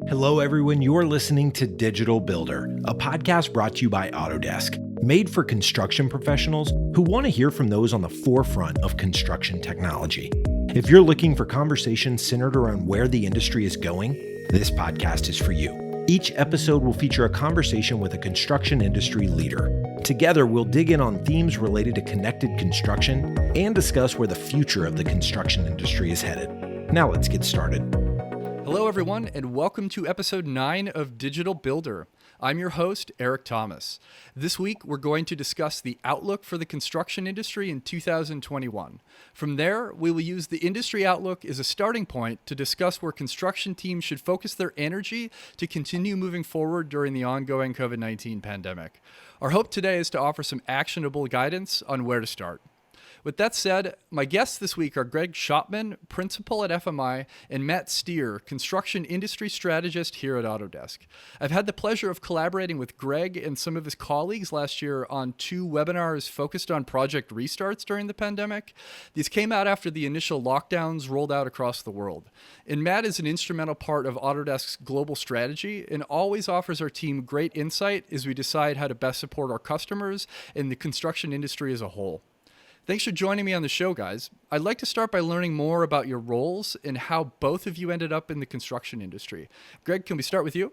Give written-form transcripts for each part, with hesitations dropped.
Hello, everyone. You're listening to Digital Builder, a podcast brought to you by Autodesk, made for construction professionals who want to hear from those on the forefront of construction technology. If you're looking for conversations centered around where the industry is going, this podcast is for you. Each episode will feature a conversation with a construction industry leader. Together, we'll dig in on themes related to connected construction and discuss where the future of the construction industry is headed. Now let's get started. Hello, everyone, and welcome to episode 9 of Digital Builder. I'm your host, Eric Thomas. This week, we're going to discuss the outlook for the construction industry in 2021. From there, we will use the industry outlook as a starting point to discuss where construction teams should focus their energy to continue moving forward during the ongoing COVID-19 pandemic. Our hope today is to offer some actionable guidance on where to start. With that said, my guests this week are Gregg Schoppman, Principal at FMI, and Matt Steere, Construction Industry Strategist here at Autodesk. I've had the pleasure of collaborating with Gregg and some of his colleagues last year on 2 webinars focused on project restarts during the pandemic. These came out after the initial lockdowns rolled out across the world. And Matt is an instrumental part of Autodesk's global strategy and always offers our team great insight as we decide how to best support our customers and the construction industry as a whole. Thanks for joining me on the show, guys. I'd like to start by learning more about your roles and how both of you ended up in the construction industry. Gregg, can we start with you?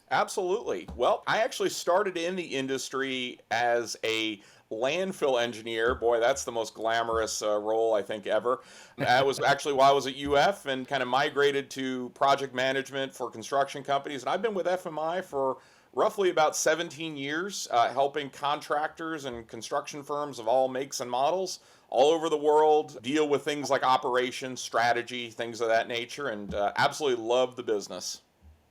Absolutely. Well, I actually started in the industry as a landfill engineer. Boy, that's the most glamorous role I think ever. That was actually while I was at UF and kind of migrated to project management for construction companies. And I've been with FMI for roughly about 17 years, helping contractors and construction firms of all makes and models all over the world deal with things like operations, strategy, things of that nature, and absolutely love the business.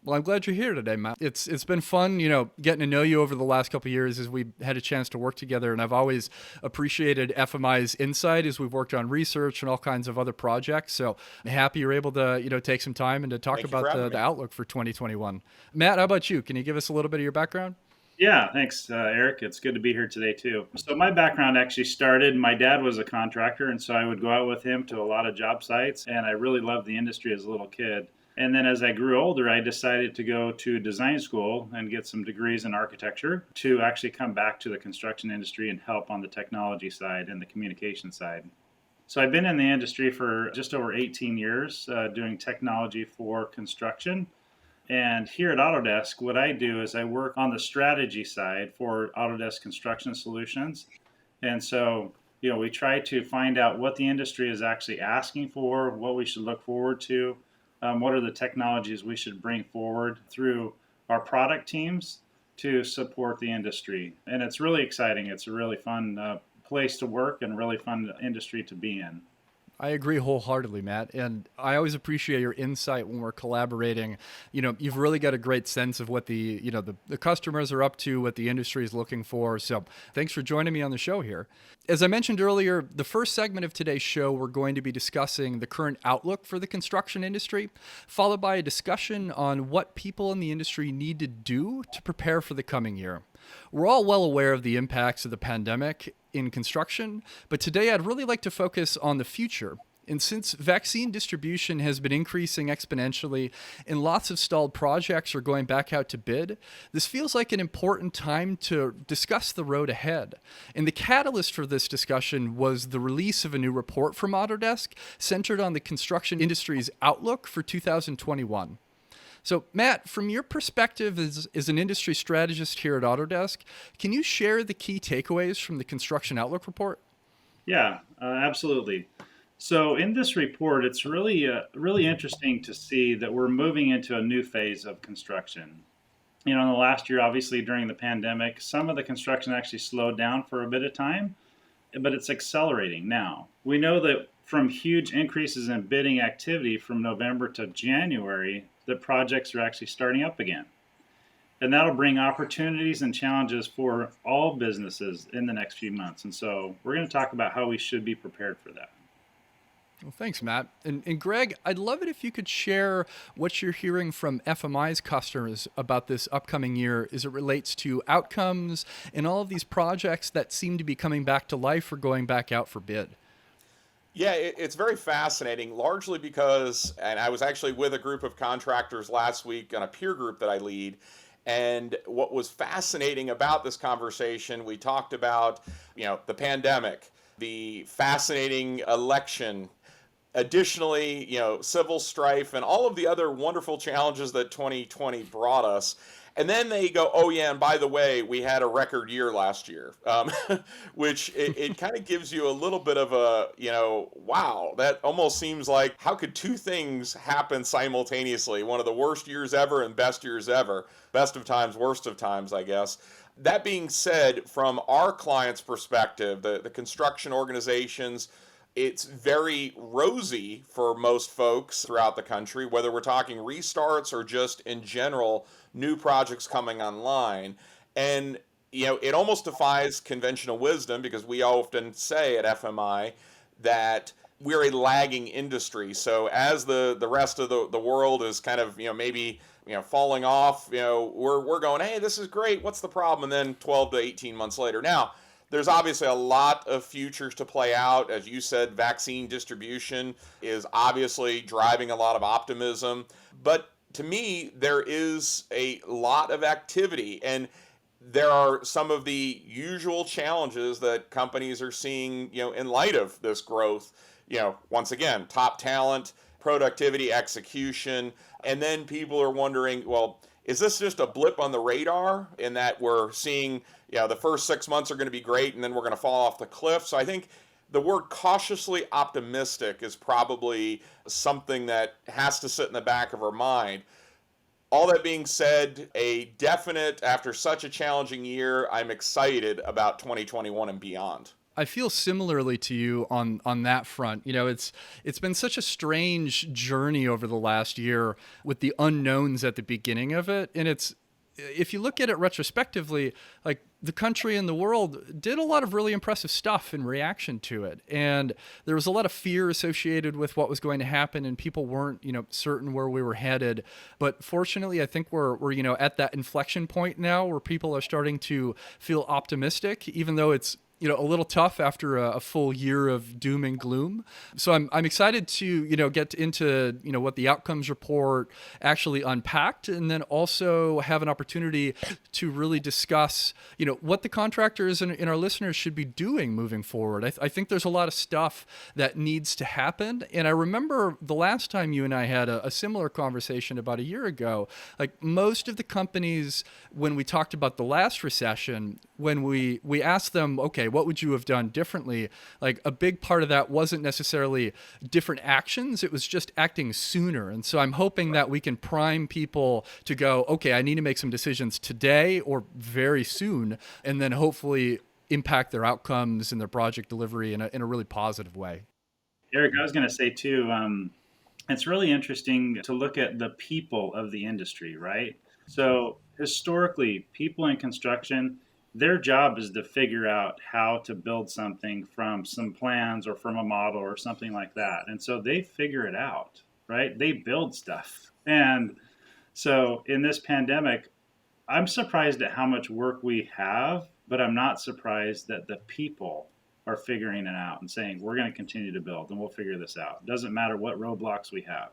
Well, I'm glad you're here today, Matt. It's been fun, getting to know you over the last couple of years as we had a chance to work together. And I've always appreciated FMI's insight as we've worked on research and all kinds of other projects. So I'm happy you're able to, take some time and to talk about the outlook for 2021. Matt, how about you? Can you give us a little bit of your background? Yeah, thanks, Eric. It's good to be here today, too. So my background actually started, my dad was a contractor, and so I would go out with him to a lot of job sites, and I really loved the industry as a little kid. And then as I grew older, I decided to go to design school and get some degrees in architecture to actually come back to the construction industry and help on the technology side and the communication side. So I've been in the industry for just over 18 years doing technology for construction. And here at Autodesk, what I do is I work on the strategy side for Autodesk Construction Solutions. And so, we try to find out what the industry is actually asking for, what we should look forward to. What are the technologies we should bring forward through our product teams to support the industry? And it's really exciting. It's a really fun place to work and really fun industry to be in. I agree wholeheartedly, Matt. And I always appreciate your insight when we're collaborating. You've really got a great sense of what the customers are up to, what the industry is looking for. So thanks for joining me on the show here. As I mentioned earlier, the first segment of today's show, we're going to be discussing the current outlook for the construction industry, followed by a discussion on what people in the industry need to do to prepare for the coming year. We're all well aware of the impacts of the pandemic in construction, but today I'd really like to focus on the future. And since vaccine distribution has been increasing exponentially and lots of stalled projects are going back out to bid, this feels like an important time to discuss the road ahead. And the catalyst for this discussion was the release of a new report from Autodesk centered on the construction industry's outlook for 2021. So, Matt, from your perspective as an industry strategist here at Autodesk, can you share the key takeaways from the Construction Outlook report? Yeah, absolutely. So in this report, it's really interesting to see that we're moving into a new phase of construction. In the last year, obviously during the pandemic, some of the construction actually slowed down for a bit of time, but it's accelerating now. We know that from huge increases in bidding activity from November to January, the projects are actually starting up again. And that'll bring opportunities and challenges for all businesses in the next few months. And so we're going to talk about how we should be prepared for that. Well, thanks, Matt. And Gregg, I'd love it if you could share what you're hearing from FMI's customers about this upcoming year as it relates to outcomes and all of these projects that seem to be coming back to life or going back out for bid. Yeah, it's very fascinating, largely because, and I was actually with a group of contractors last week on a peer group that I lead. And what was fascinating about this conversation, we talked about, the pandemic, the fascinating election, additionally, civil strife and all of the other wonderful challenges that 2020 brought us. And then they go, oh yeah, and by the way, we had a record year last year, which it kind of gives you a little bit of a, wow, that almost seems like how could two things happen simultaneously? One of the worst years ever and best years ever, best of times, worst of times, I guess. That being said, from our clients' perspective, the construction organizations, it's very rosy for most folks throughout the country, whether we're talking restarts or just in general new projects coming online. And it almost defies conventional wisdom because we often say at FMI that we're a lagging industry. So as the rest of the world is kind of maybe falling off, we're going, hey, this is great, what's the problem? And then 12 to 18 months later, now there's obviously a lot of futures to play out. As you said, vaccine distribution is obviously driving a lot of optimism. But to me, there is a lot of activity, and there are some of the usual challenges that companies are seeing, in light of this growth. Once again, top talent, productivity, execution, and then people are wondering, well, is this just a blip on the radar in that we're seeing, the first 6 months are going to be great and then we're going to fall off the cliff? So I think the word cautiously optimistic is probably something that has to sit in the back of our mind. All that being said, a definite, after such a challenging year, I'm excited about 2021 and beyond. I feel similarly to you on that front. It's been such a strange journey over the last year with the unknowns at the beginning of it. And if you look at it retrospectively, like the country and the world did a lot of really impressive stuff in reaction to it. And there was a lot of fear associated with what was going to happen, and people weren't, certain where we were headed. But fortunately, I think we're at that inflection point now where people are starting to feel optimistic, even though it's a little tough after a full year of doom and gloom. So I'm excited to, get into, what the outcomes report actually unpacked, and then also have an opportunity to really discuss, what the contractors and our listeners should be doing moving forward. I think there's a lot of stuff that needs to happen. And I remember the last time you and I had a similar conversation about a year ago, like most of the companies, when we talked about the last recession, when we asked them, okay, what would you have done differently? Like a big part of that wasn't necessarily different actions. It was just acting sooner. And so I'm hoping that we can prime people to go, okay, I need to make some decisions today or very soon, and then hopefully impact their outcomes and their project delivery in a really positive way. Eric, I was going to say too, it's really interesting to look at the people of the industry, right? So historically, people in construction, their job is to figure out how to build something from some plans or from a model or something like that. And so they figure it out, right? They build stuff. And so in this pandemic, I'm surprised at how much work we have, but I'm not surprised that the people are figuring it out and saying, we're going to continue to build and we'll figure this out. It doesn't matter what roadblocks we have.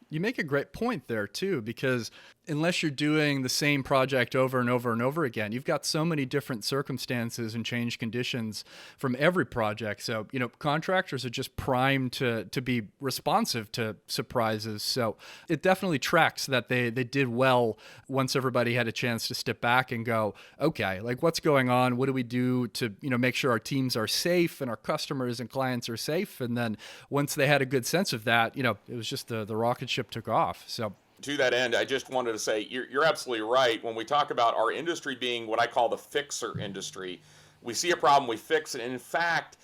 You make a great point there too, because unless you're doing the same project over and over and over again, you've got so many different circumstances and change conditions from every project. So, contractors are just primed to be responsive to surprises. So it definitely tracks that they did well once everybody had a chance to step back and go, okay, like what's going on? What do we do to, make sure our teams are safe and our customers and clients are safe? And then once they had a good sense of that, it was just the rocket ship took off. So to that end, I just wanted to say you're absolutely right. When we talk about our industry being what I call the fixer industry, we see a problem, we fix it. And in fact,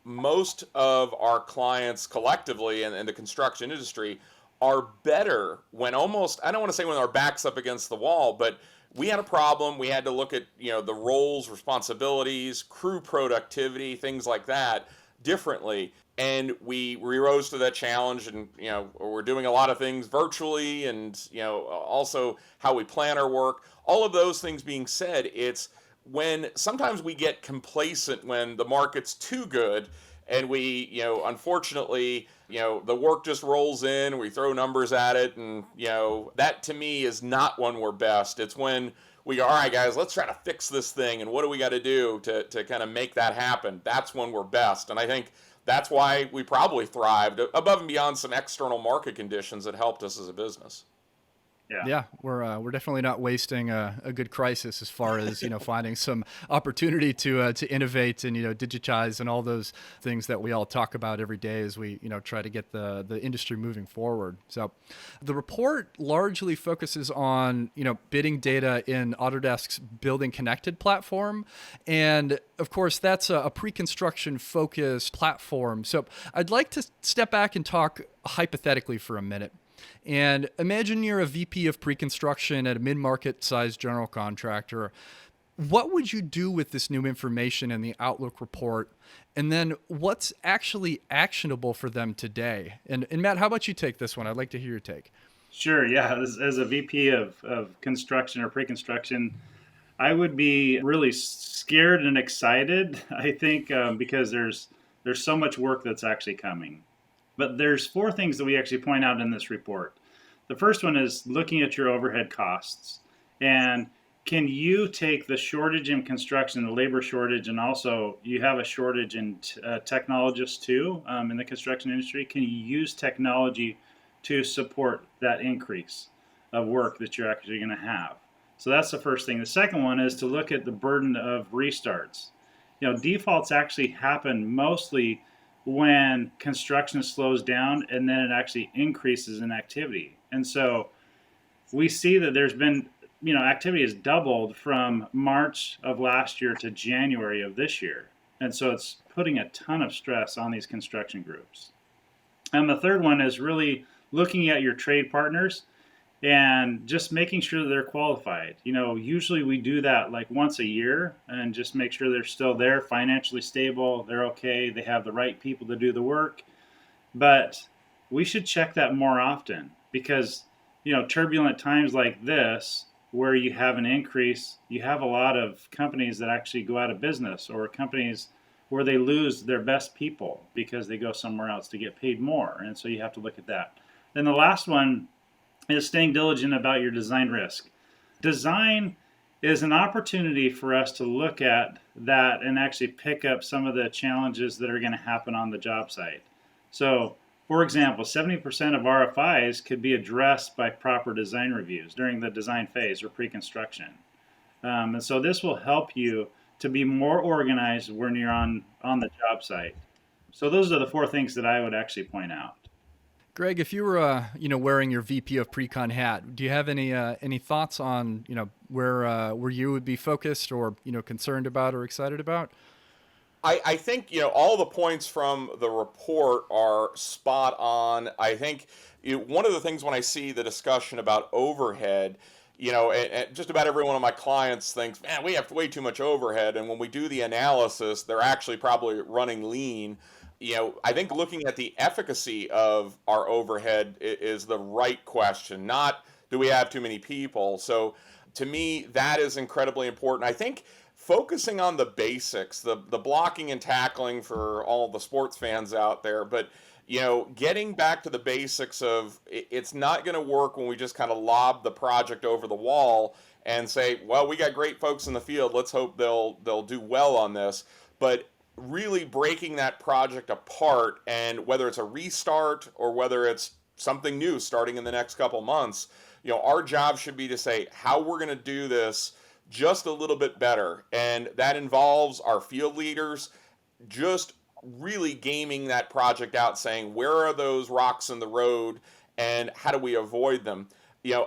most of our clients collectively in the construction industry are better when almost, I don't want to say when our back's up against the wall, but we had a problem. We had to look at, the roles, responsibilities, crew productivity, things like that differently. And we rose to that challenge, and we're doing a lot of things virtually, and also how we plan our work. All of those things being said, it's when sometimes we get complacent when the market's too good, and we, unfortunately, the work just rolls in, we throw numbers at it, and, that to me is not when we're best. It's when we go, all right, guys, let's try to fix this thing, and what do we got to do to kind of make that happen? That's when we're best. And I think that's why we probably thrived above and beyond some external market conditions that helped us as a business. Yeah, we're definitely not wasting a good crisis as far as finding some opportunity to innovate and digitize and all those things that we all talk about every day as we try to get the industry moving forward. So, the report largely focuses on bidding data in Autodesk's Building Connected platform, and of course that's a pre-construction focused platform. So I'd like to step back and talk hypothetically for a minute. And imagine you're a VP of pre-construction at a mid-market sized general contractor. What would you do with this new information in the Outlook report? And then what's actually actionable for them today? And Matt, how about you take this one? I'd like to hear your take. Sure. Yeah. As a VP of construction or pre-construction, I would be really scared and excited, I think, because there's so much work that's actually coming. But there's 4 things that we actually point out in this report. The first one is looking at your overhead costs. And can you take the shortage in construction, the labor shortage, and also you have a shortage in technologists too in the construction industry. Can you use technology to support that increase of work that you're actually going to have? So that's the first thing. The second one is to look at the burden of restarts. Defaults actually happen mostly when construction slows down and then it actually increases in activity. And so we see that there's been, activity has doubled from March of last year to January of this year. And so it's putting a ton of stress on these construction groups. And the third one is really looking at your trade partners and just making sure that they're qualified. Usually we do that like once a year and just make sure they're still there, financially stable, they're okay, they have the right people to do the work. But we should check that more often because, turbulent times like this, where you have an increase, you have a lot of companies that actually go out of business or companies where they lose their best people because they go somewhere else to get paid more. And so you have to look at that. Then the last one is staying diligent about your design risk. Design is an opportunity for us to look at that and actually pick up some of the challenges that are going to happen on the job site. So, for example, 70% of RFIs could be addressed by proper design reviews during the design phase or pre-construction. And so this will help you to be more organized when you're on the job site. So those are the 4 things that I would actually point out. Gregg, if you were, wearing your VP of Pre-Con hat, do you have any thoughts on, where you would be focused or, concerned about or excited about? I think, all the points from the report are spot on. I think one of the things when I see the discussion about overhead, and just about every one of my clients thinks, man, we have way too much overhead. And when we do the analysis, they're actually probably running lean. I think looking at the efficacy of our overhead is the right question, not do we have too many people. So to me, that is incredibly important. I think focusing on the basics, the blocking and tackling for all the sports fans out there, but getting back to the basics of it's not going to work when we just kind of lob the project over the wall and say, well, we got great folks in the field, let's hope they'll do well on this. But really breaking that project apart, and whether it's a restart or whether it's something new starting in the next couple months, our job should be to say how we're going to do this just a little bit better. And that involves our field leaders just really gaming that project out, saying where are those rocks in the road and how do we avoid them.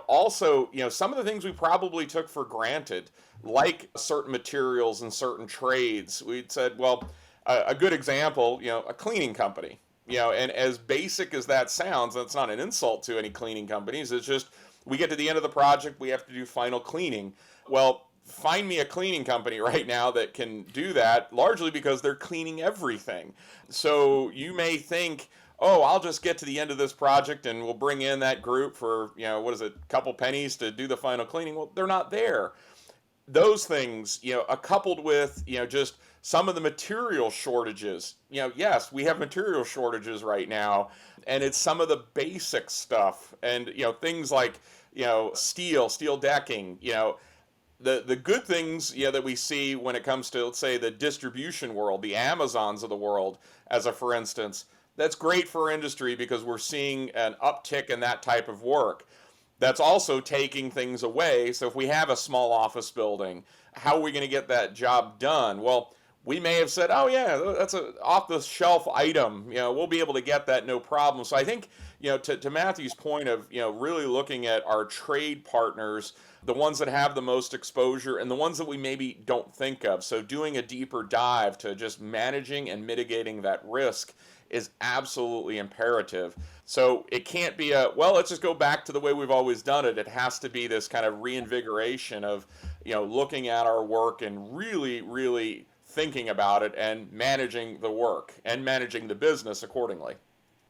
Also, some of the things we probably took for granted, like certain materials and certain trades. We'd said, well, a good example, a cleaning company, and as basic as that sounds, that's not an insult to any cleaning companies. It's just, we get to the end of the project, we have to do final cleaning. Well, find me a cleaning company right now that can do that, largely because they're cleaning everything. So you may think, oh, I'll just get to the end of this project and we'll bring in that group for, a couple pennies to do the final cleaning. Well, they're not there. Those things, coupled with, just some of the material shortages. Yes, we have material shortages right now, and it's some of the basic stuff, and things like steel decking. The good things that we see when it comes to, let's say, the distribution world, the Amazons of the world, as a for instance. That's great for industry because we're seeing an uptick in that type of work. That's also taking things away. So if we have a small office building, how are we going to get that job done? Well, we may have said, oh yeah, that's an off-the-shelf item. We'll be able to get that, no problem. So I think, to Matthew's point of, really looking at our trade partners, the ones that have the most exposure and the ones that we maybe don't think of. So doing a deeper dive to just managing and mitigating that risk is absolutely imperative. So it can't be let's just go back to the way we've always done it. It has to be this kind of reinvigoration of, looking at our work and really, really thinking about it and managing the work and managing the business accordingly.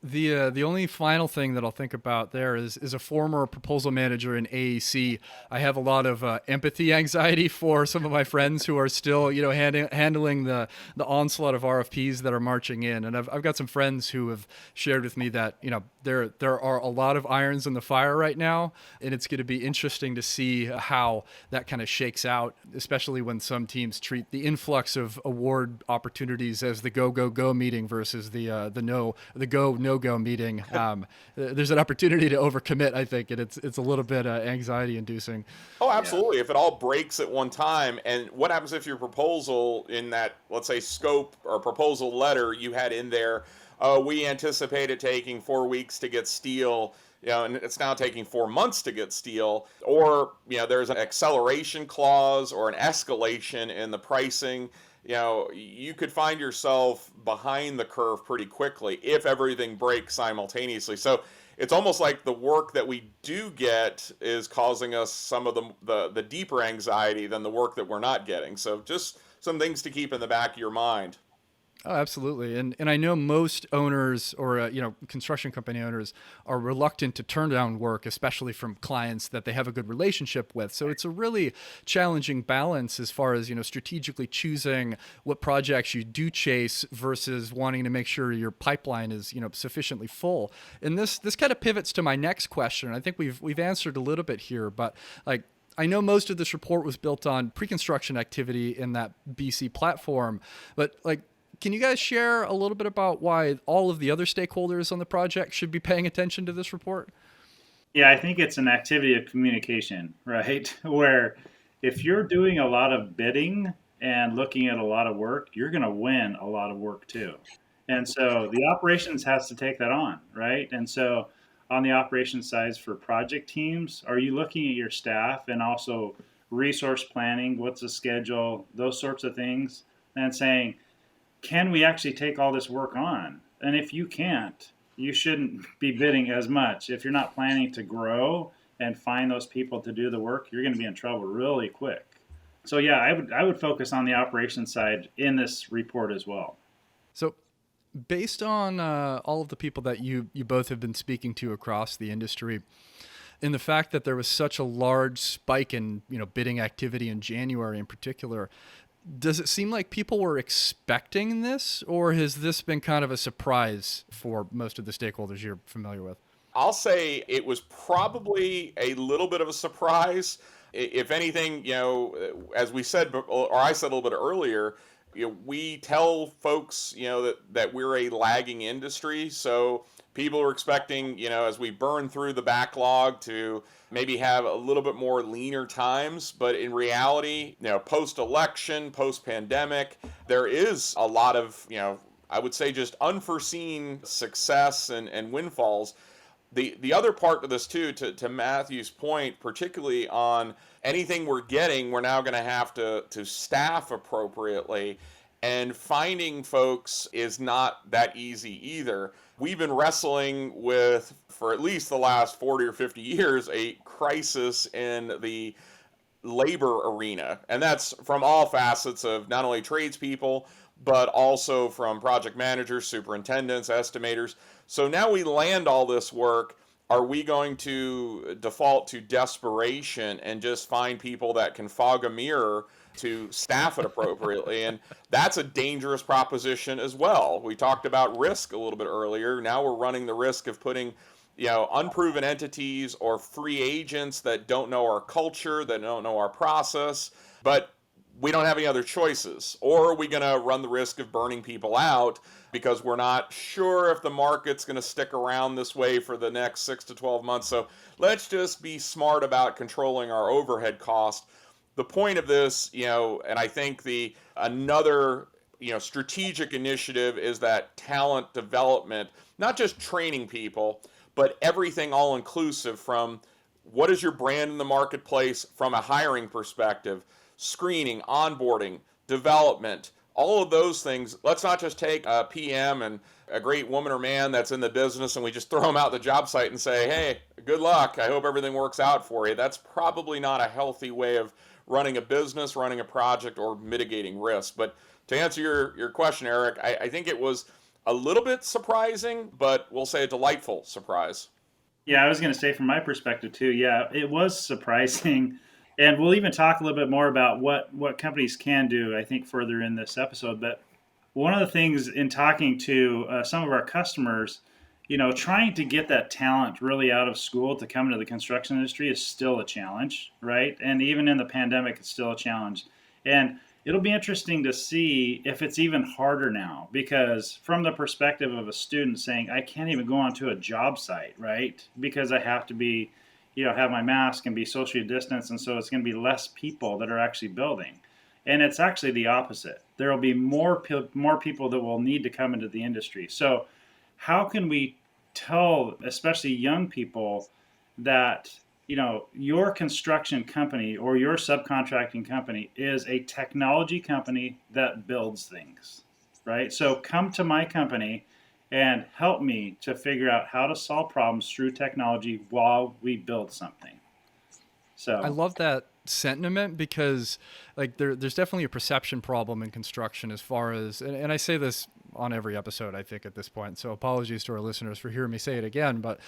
The only final thing that I'll think about there is a former proposal manager in AEC. I have a lot of empathy anxiety for some of my friends who are still handling the onslaught of RFPs that are marching in, and I've got some friends who have shared with me that there are a lot of irons in the fire right now, and it's going to be interesting to see how that kind of shakes out, especially when some teams treat the influx of award opportunities as the go meeting versus the no-go meeting. There's an opportunity to overcommit, I think, and it's a little bit anxiety-inducing. Oh, absolutely. Yeah. If it all breaks at one time, and what happens if your proposal in that, let's say, scope or proposal letter you had in there, we anticipate it taking 4 weeks to get steel, and it's now taking 4 months to get steel, or there's an acceleration clause or an escalation in the pricing. You could find yourself behind the curve pretty quickly if everything breaks simultaneously. So it's almost like the work that we do get is causing us some of the deeper anxiety than the work that we're not getting. So just some things to keep in the back of your mind. Oh, absolutely. And I know most owners or, construction company owners are reluctant to turn down work, especially from clients that they have a good relationship with. So it's a really challenging balance as far as, strategically choosing what projects you do chase versus wanting to make sure your pipeline is, sufficiently full. And this kind of pivots to my next question. I think we've answered a little bit here, but I know most of this report was built on pre-construction activity in that BC platform, but can you guys share a little bit about why all of the other stakeholders on the project should be paying attention to this report? Yeah, I think it's an activity of communication, right? Where if you're doing a lot of bidding and looking at a lot of work, you're going to win a lot of work too. And so the operations has to take that on, right? And so on the operations side for project teams, are you looking at your staff and also resource planning? What's the schedule? Those sorts of things. And saying, can we actually take all this work on? And if you can't, you shouldn't be bidding as much. If you're not planning to grow and find those people to do the work, you're going to be in trouble really quick. So yeah, I would focus on the operations side in this report as well. So based on all of the people that you both have been speaking to across the industry, and the fact that there was such a large spike in bidding activity in January in particular, does it seem like people were expecting this, or has this been kind of a surprise for most of the stakeholders you're familiar with? I'll say it was probably a little bit of a surprise. If anything, as we said, or I said a little bit earlier, we tell folks, that we're a lagging industry. So people are expecting, as we burn through the backlog, to maybe have a little bit more leaner times. But in reality, post-election, post-pandemic, there is a lot of, I would say just unforeseen success and windfalls. The other part of this too, to Matthew's point, particularly on anything we're getting, we're now going to have to staff appropriately. And finding folks is not that easy either. We've been wrestling with, for at least the last 40 or 50 years, a crisis in the labor arena. And that's from all facets of not only tradespeople, but also from project managers, superintendents, estimators. So now we land all this work. are we going to default to desperation and just find people that can fog a mirror to staff it appropriately? And that's a dangerous proposition as well. We talked about risk a little bit earlier. Now we're running the risk of putting unproven entities or free agents that don't know our culture, that don't know our process, but we don't have any other choices. Or are we going to run the risk of burning people out because we're not sure if the market's going to stick around this way for the next 6 to 12 months? So let's just be smart about controlling our overhead cost. The point of this, and I think another strategic initiative is that talent development, not just training people, but everything all inclusive, from what is your brand in the marketplace from a hiring perspective, screening, onboarding, development, all of those things. Let's not just take a PM and a great woman or man that's in the business and we just throw them out the job site and say, hey, good luck, I hope everything works out for you. That's probably not a healthy way of running a business, running a project, or mitigating risk. But to answer your question, Eric, I think it was a little bit surprising, but we'll say a delightful surprise. Yeah, I was going to say from my perspective too, yeah, it was surprising. And we'll even talk a little bit more about what companies can do, I think, further in this episode. But one of the things in talking to some of our customers, trying to get that talent really out of school to come into the construction industry is still a challenge, right? And even in the pandemic, it's still a challenge. And it'll be interesting to see if it's even harder now, because from the perspective of a student saying, I can't even go onto a job site, right? Because I have to be, have my mask and be socially distanced. And so it's going to be less people that are actually building. And it's actually the opposite. There will be more people that will need to come into the industry. So how can we tell, especially young people, that your construction company or your subcontracting company is a technology company that builds things, right? So come to my company and help me to figure out how to solve problems through technology while we build something. So I love that sentiment, because there's definitely a perception problem in construction, as far as, and I say this on every episode, I think, at this point, so apologies to our listeners for hearing me say it again, but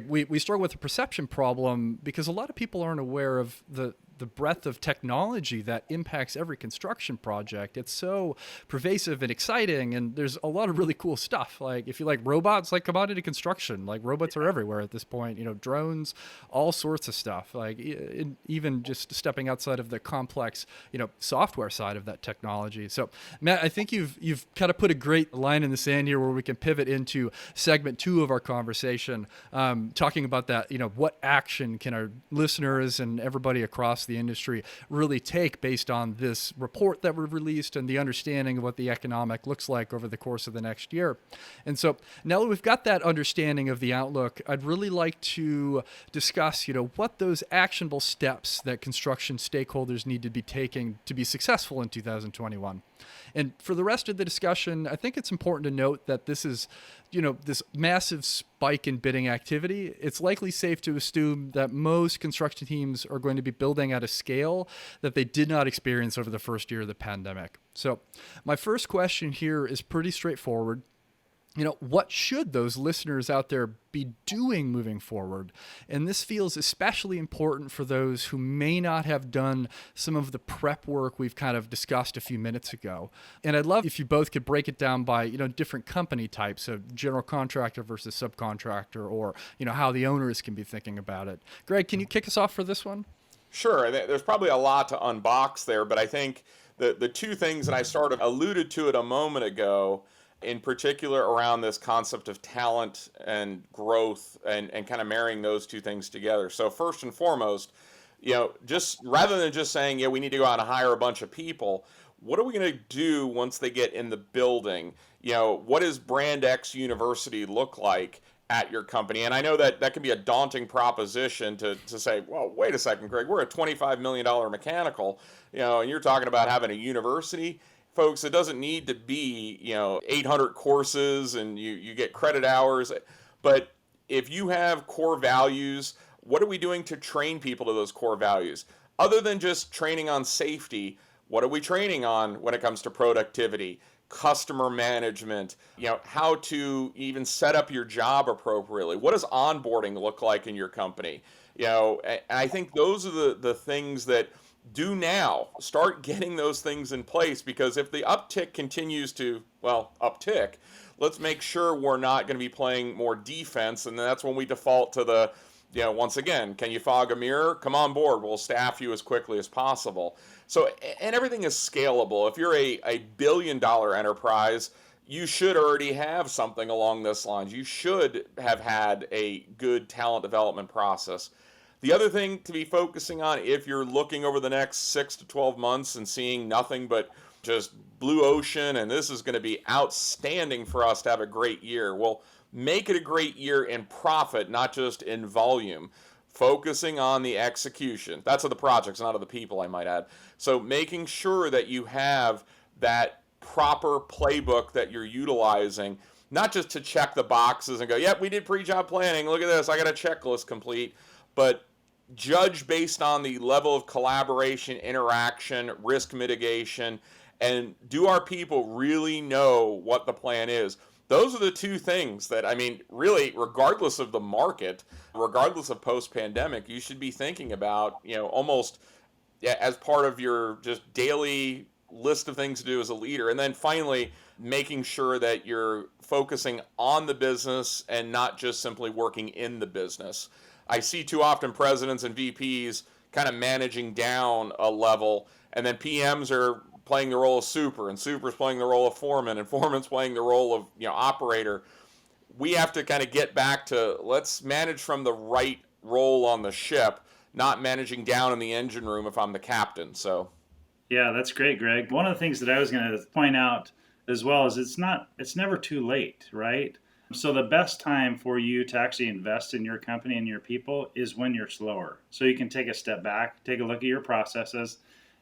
we struggle with a perception problem because a lot of people aren't aware of the breadth of technology that impacts every construction project. It's so pervasive and exciting, and there's a lot of really cool stuff. Like, if you like robots, come out into construction. Robots are everywhere at this point. Drones, all sorts of stuff. Even just stepping outside of the complex, software side of that technology. So, Matt, I think you've kind of put a great line in the sand here where we can pivot into segment 2 of our conversation, talking about that. What action can our listeners and everybody across the industry really take based on this report that we've released and the understanding of what the economic looks like over the course of the next year. And so now that we've got that understanding of the outlook, I'd really like to discuss, what those actionable steps that construction stakeholders need to be taking to be successful in 2021. And for the rest of the discussion, I think it's important to note that this is, this massive spike in bidding activity. It's likely safe to assume that most construction teams are going to be building at a scale that they did not experience over the first year of the pandemic. So my first question here is pretty straightforward. What should those listeners out there be doing moving forward? And this feels especially important for those who may not have done some of the prep work we've kind of discussed a few minutes ago. And I'd love if you both could break it down by, different company types, so general contractor versus subcontractor, or, how the owners can be thinking about it. Gregg, can you kick us off for this one? Sure. There's probably a lot to unbox there, but I think the two things that I sort of alluded to it a moment ago, in particular around this concept of talent and growth, and kind of marrying those two things together. So first and foremost, just rather than just saying, we need to go out and hire a bunch of people, what are we going to do once they get in the building? What does Brand X University look like at your company? And I know that can be a daunting proposition to say, well, wait a second, Gregg, we're a $25 million mechanical, and you're talking about having a university. Folks, it doesn't need to be, 800 courses and you get credit hours. But if you have core values, what are we doing to train people to those core values? Other than just training on safety, what are we training on when it comes to productivity, customer management, how to even set up your job appropriately. What does onboarding look like in your company? And I think those are the things that do now. Start getting those things in place, because if the uptick continues to, uptick, let's make sure we're not going to be playing more defense. And that's when we default to the, once again, can you fog a mirror? Come on board. We'll staff you as quickly as possible. So, and everything is scalable. If you're a billion-dollar enterprise, you should already have something along this lines. You should have had a good talent development process. The other thing to be focusing on, if you're looking over the next 6 to 12 months and seeing nothing but just blue ocean, and this is going to be outstanding for us to have a great year, well, make it a great year in profit, not just in volume. Focusing on the execution. That's of the projects, not of the people, I might add. So making sure that you have that proper playbook that you're utilizing, not just to check the boxes and go, yep, we did pre-job planning. Look at this. I got a checklist complete. But judge based on the level of collaboration, interaction, risk mitigation, and do our people really know what the plan is? Those are the two things that, really, regardless of the market, regardless of post-pandemic, you should be thinking about, almost as part of your just daily list of things to do as a leader. And then finally, making sure that you're focusing on the business and not just simply working in the business. I see too often presidents and VPs kind of managing down a level, and then PMs are playing the role of super, and super's playing the role of foreman, and foreman's playing the role of operator. We have to kind of get back to, let's manage from the right role on the ship, not managing down in the engine room if I'm the captain. So yeah, that's great, Greg. One of the things that I was going to point out as well is it's never too late, right? So the best time for you to actually invest in your company and your people is when you're slower. So you can take a step back, take a look at your processes,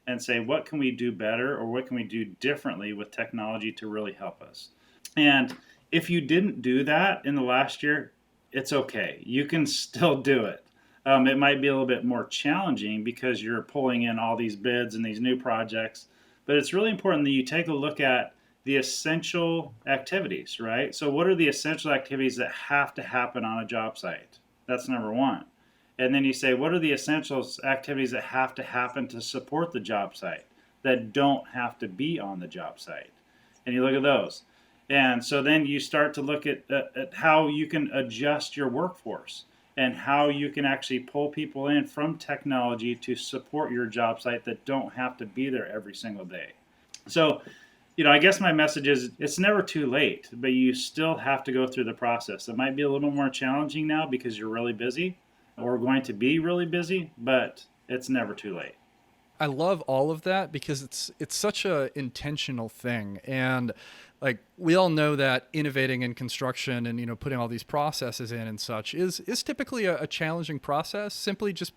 and say, what can we do better, or what can we do differently with technology to really help us? And if you didn't do that in the last year, it's okay. You can still do it. It might be a little bit more challenging because you're pulling in all these bids and these new projects, but it's really important that you take a look at the essential activities, right? So what are the essential activities that have to happen on a job site? That's number one. And then you say, what are the essential activities that have to happen to support the job site that don't have to be on the job site? And you look at those. And so then you start to look at how you can adjust your workforce and how you can actually pull people in from technology to support your job site that don't have to be there every single day. So, I guess my message is it's never too late, but you still have to go through the process. It might be a little more challenging now because you're really busy or going to be really busy, but it's never too late. I love all of that because it's such a intentional thing. And like we all know that innovating in construction and, putting all these processes in and such is typically a challenging process. Simply just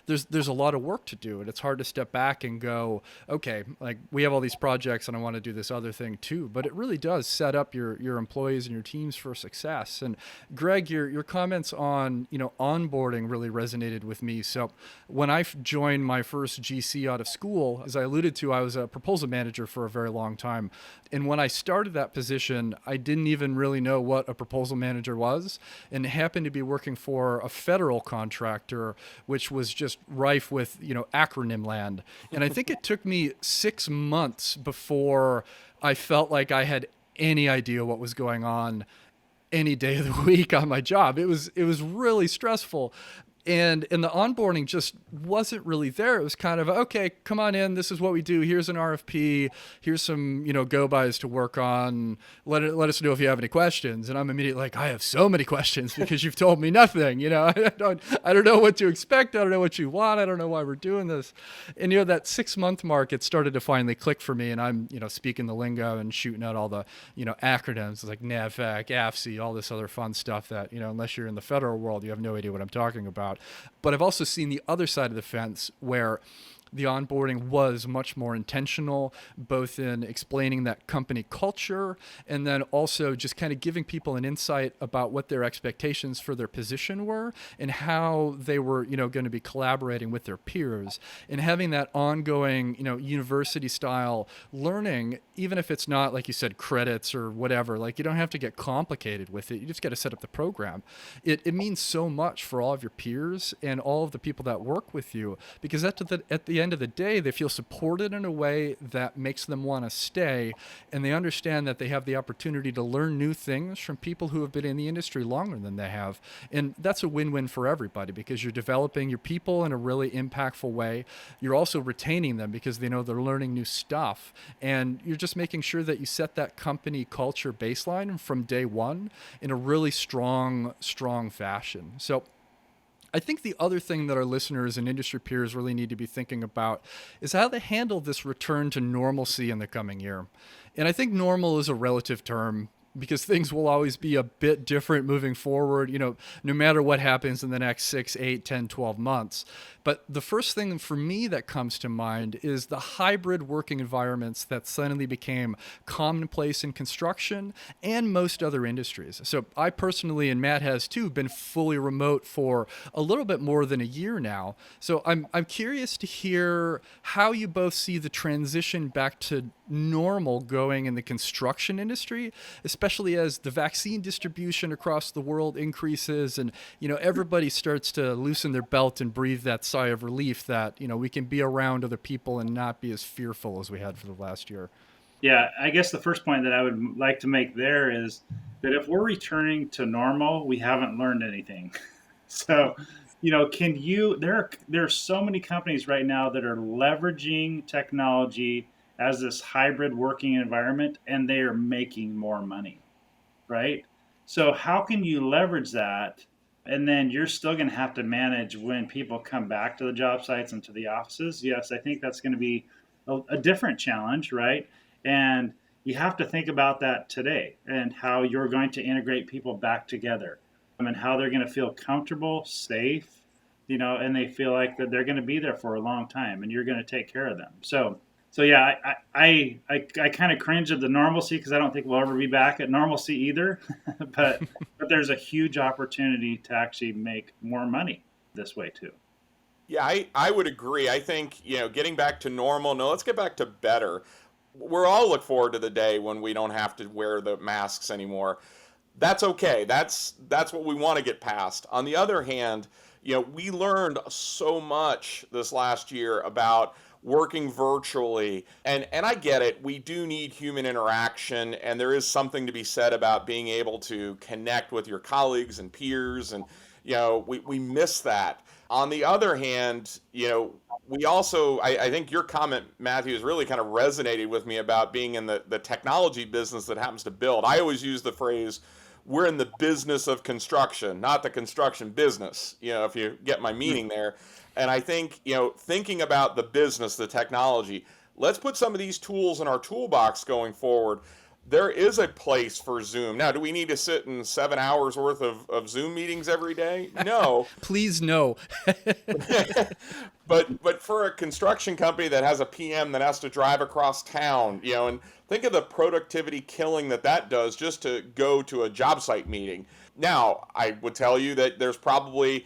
there's a lot of work to do, and it's hard to step back and go, okay, like we have all these projects and I want to do this other thing too. But it really does set up your employees and your teams for success. And Greg, your comments on onboarding really resonated with me. So when I joined my first GC out of school, as I alluded to, I was a proposal manager for a very long time. And when I started that position, I didn't even really know what a proposal manager was, and happened to be working for a federal contractor, which was just rife with, acronym land. And I think it took me 6 months before I felt like I had any idea what was going on any day of the week on my job. It was really stressful. And the onboarding just wasn't really there. It was kind of, okay, come on in. This is what we do. Here's an RFP. Here's some, go-bys to work on. Let us know if you have any questions. And I'm immediately like, I have so many questions because you've told me nothing. I don't know what to expect. I don't know what you want. I don't know why we're doing this. And, that 6-month mark, it started to finally click for me. And I'm, speaking the lingo and shooting out all the, acronyms like NAVFAC, AFC, all this other fun stuff that, unless you're in the federal world, you have no idea what I'm talking about. But I've also seen the other side of the fence where the onboarding was much more intentional, both in explaining that company culture and then also just kind of giving people an insight about what their expectations for their position were and how they were, going to be collaborating with their peers, and having that ongoing, university style learning, even if it's not, like you said, credits or whatever. Like, you don't have to get complicated with it. You just got to set up the program. It means so much for all of your peers and all of the people that work with you, because at the end of the day, they feel supported in a way that makes them want to stay, and they understand that they have the opportunity to learn new things from people who have been in the industry longer than they have. And that's a win-win for everybody, because you're developing your people in a really impactful way. You're also retaining them because they know they're learning new stuff, and you're just making sure that you set that company culture baseline from day one in a really strong fashion. So I think the other thing that our listeners and industry peers really need to be thinking about is how they handle this return to normalcy in the coming year. And I think normal is a relative term, because things will always be a bit different moving forward, no matter what happens in the next 6, 8, 10, 12 months. But the first thing for me that comes to mind is the hybrid working environments that suddenly became commonplace in construction and most other industries. So I personally, and Matt has too, been fully remote for a little bit more than a year now. So I'm curious to hear how you both see the transition back to normal going in the construction industry, especially as the vaccine distribution across the world increases and, everybody starts to loosen their belt and breathe that sigh of relief that, we can be around other people and not be as fearful as we had for the last year. Yeah, I guess the first point that I would like to make there is that if we're returning to normal, we haven't learned anything. So, there are so many companies right now that are leveraging technology as this hybrid working environment, and they are making more money, right? So how can you leverage that? And then you're still going to have to manage when people come back to the job sites and to the offices. Yes, I think that's going to be a different challenge, right? And you have to think about that today and how you're going to integrate people back together and how they're going to feel comfortable, safe, and they feel like that they're going to be there for a long time and you're going to take care of them. So yeah, I kind of cringe at the normalcy because I don't think we'll ever be back at normalcy either. but there's a huge opportunity to actually make more money this way too. Yeah, I would agree. I think, getting back to normal, no, let's get back to better. We're all look forward to the day when we don't have to wear the masks anymore. That's okay. That's what we want to get past. On the other hand, we learned so much this last year about working virtually. And I get it. We do need human interaction, and there is something to be said about being able to connect with your colleagues and peers. And, we miss that. On the other hand, we also, I think your comment, Matthew, has really kind of resonated with me about being in the technology business that happens to build. I always use the phrase, we're in the business of construction, not the construction business, if you get my meaning there. And I think, thinking about the business, the technology, let's put some of these tools in our toolbox going forward. There is a place for Zoom. Now, do we need to sit in 7 hours worth of Zoom meetings every day? No. Please, no. But for a construction company that has a PM that has to drive across town, and think of the productivity killing that does just to go to a job site meeting. Now, I would tell you that there's probably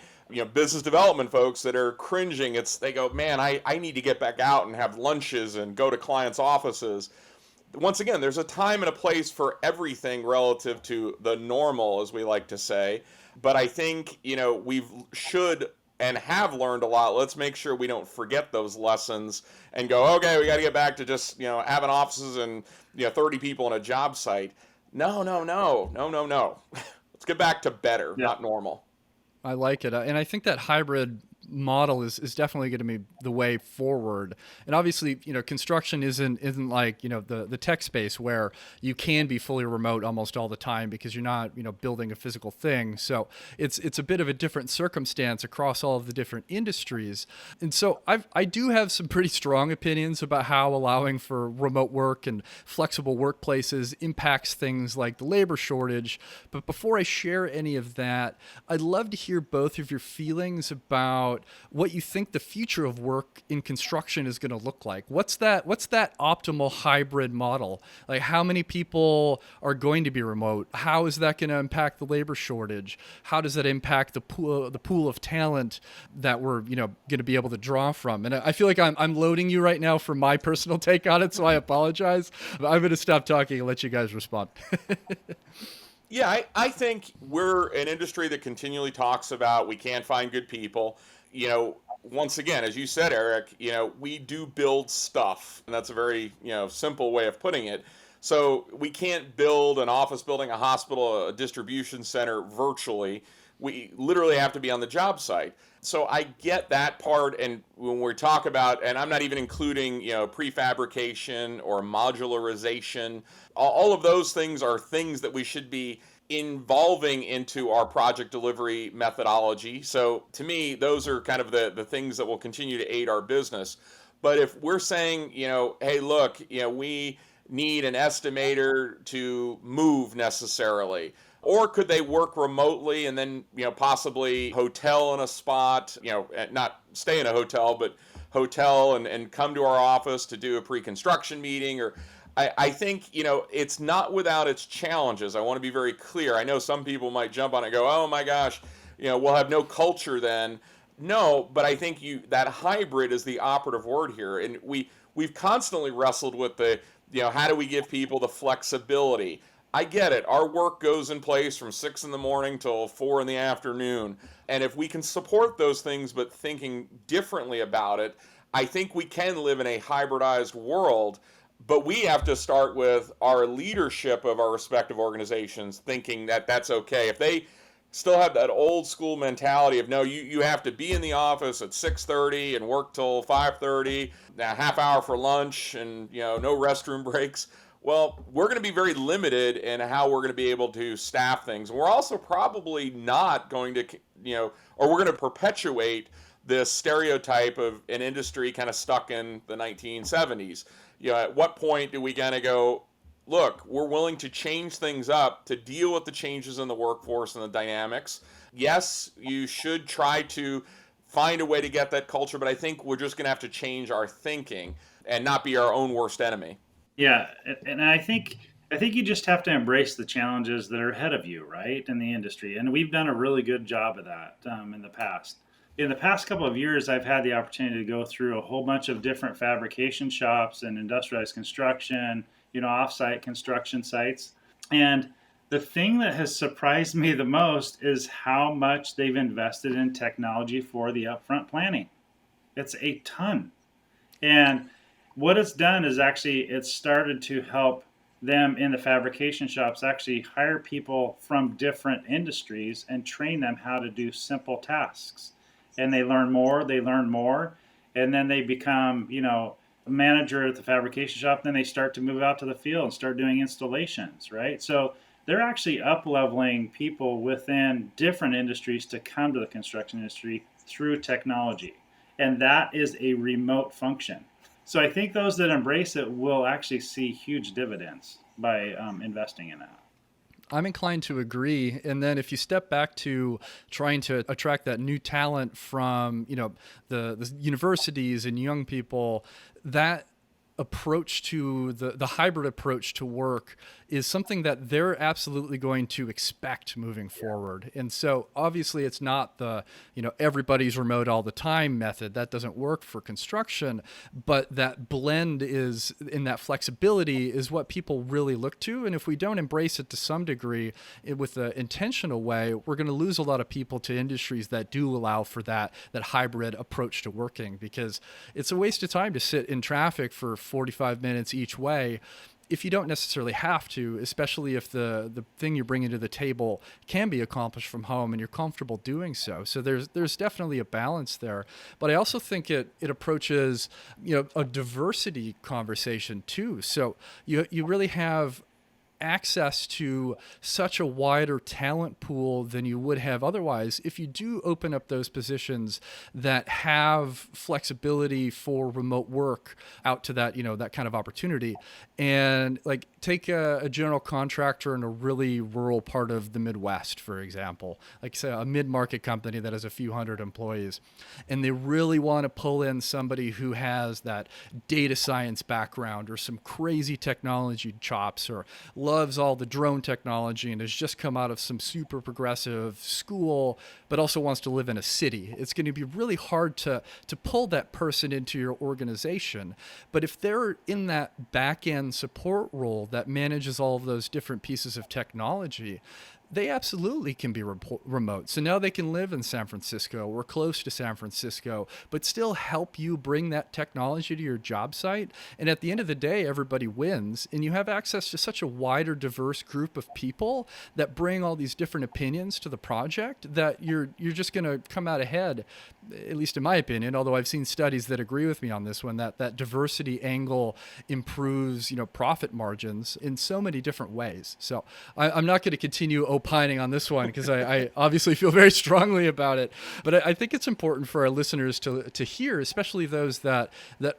business development folks that are cringing. They go, man, I need to get back out and have lunches and go to clients' offices. Once again, there's a time and a place for everything relative to the normal, as we like to say. But I think, we should and have learned a lot. Let's make sure we don't forget those lessons and go, okay, we got to get back to just, having offices and, 30 people on a job site. No. Let's get back to better, not normal. I like it. And I think that hybrid model is definitely going to be the way forward. And obviously, construction isn't like, the tech space where you can be fully remote almost all the time because you're not, building a physical thing. So it's a bit of a different circumstance across all of the different industries. And so I do have some pretty strong opinions about how allowing for remote work and flexible workplaces impacts things like the labor shortage. But before I share any of that, I'd love to hear both of your feelings about about what you think the future of work in construction is going to look like. What's that optimal hybrid model? Like, how many people are going to be remote? How is that going to impact the labor shortage? How does that impact the pool of talent that we're going to be able to draw from? And I feel like I'm loading you right now for my personal take on it, so I apologize. But I'm going to stop talking and let you guys respond. Yeah, I think we're an industry that continually talks about we can't find good people. Once again, as you said, Eric, we do build stuff, and that's a very, simple way of putting it. So we can't build an office building, a hospital, a distribution center virtually. We literally have to be on the job site. So I get that part, and when we talk about, and I'm not even including, prefabrication or modularization, all of those things are things that we should be involving into our project delivery methodology. So to me, those are kind of the things that will continue to aid our business. But if we're saying, hey, look, we need an estimator to move necessarily, or could they work remotely and then, possibly hotel in a spot, not stay in a hotel, but hotel and come to our office to do a pre-construction meeting? Or I think, it's not without its challenges. I want to be very clear. I know some people might jump on it and go, oh my gosh, we'll have no culture then. No, but I think that hybrid is the operative word here. And we've constantly wrestled with how do we give people the flexibility? I get it. Our work goes in place from 6 in the morning till 4 in the afternoon. And if we can support those things, but thinking differently about it, I think we can live in a hybridized world. But we have to start with our leadership of our respective organizations thinking that that's okay. If they still have that old school mentality of, no, you have to be in the office at 6:30 and work till 5:30, a half hour for lunch and, no restroom breaks. Well, we're going to be very limited in how we're going to be able to staff things. We're also probably not going to, or we're going to perpetuate this stereotype of an industry kind of stuck in the 1970s. At what point do we kind of go, look, we're willing to change things up to deal with the changes in the workforce and the dynamics. Yes, you should try to find a way to get that culture, but I think we're just going to have to change our thinking and not be our own worst enemy. Yeah, and I think you just have to embrace the challenges that are ahead of you, right, in the industry. And we've done a really good job of that in the past. In the past couple of years, I've had the opportunity to go through a whole bunch of different fabrication shops and industrialized construction, offsite construction sites. And the thing that has surprised me the most is how much they've invested in technology for the upfront planning. It's a ton. And what it's done is actually it's started to help them in the fabrication shops actually hire people from different industries and train them how to do simple tasks. And they learn more, and then they become, a manager at the fabrication shop. Then they start to move out to the field and start doing installations, right? So they're actually up-leveling people within different industries to come to the construction industry through technology. And that is a remote function. So I think those that embrace it will actually see huge dividends by investing in that. I'm inclined to agree. And then if you step back to trying to attract that new talent from, the universities and young people, that approach to the hybrid approach to work is something that they're absolutely going to expect moving forward. And so obviously it's not the, everybody's remote all the time method. That doesn't work for construction, but that blend is in that flexibility is what people really look to. And if we don't embrace it to some degree with an intentional way, we're going to lose a lot of people to industries that do allow for that hybrid approach to working, because it's a waste of time to sit in traffic for 45 minutes each way if you don't necessarily have to, especially if the thing you're bringing to the table can be accomplished from home and you're comfortable doing so. So there's definitely a balance there. But I also think it approaches, a diversity conversation too. So you really have access to such a wider talent pool than you would have otherwise if you do open up those positions that have flexibility for remote work out to that, that kind of opportunity. And like take a general contractor in a really rural part of the Midwest, for example, like say a mid-market company that has a few hundred employees, and they really want to pull in somebody who has that data science background or some crazy technology chops or loves all the drone technology and has just come out of some super progressive school, but also wants to live in a city. It's going to be really hard to pull that person into your organization. But if they're in that back-end support role that manages all of those different pieces of technology, they absolutely can be remote. So now they can live in San Francisco or close to San Francisco, but still help you bring that technology to your job site. And at the end of the day, everybody wins. And you have access to such a wider, diverse group of people that bring all these different opinions to the project that you're just going to come out ahead, at least in my opinion, although I've seen studies that agree with me on this one, that diversity angle improves, profit margins in so many different ways. So I'm not going to continue opining on this one because I obviously feel very strongly about it. But I think it's important for our listeners to hear, especially those that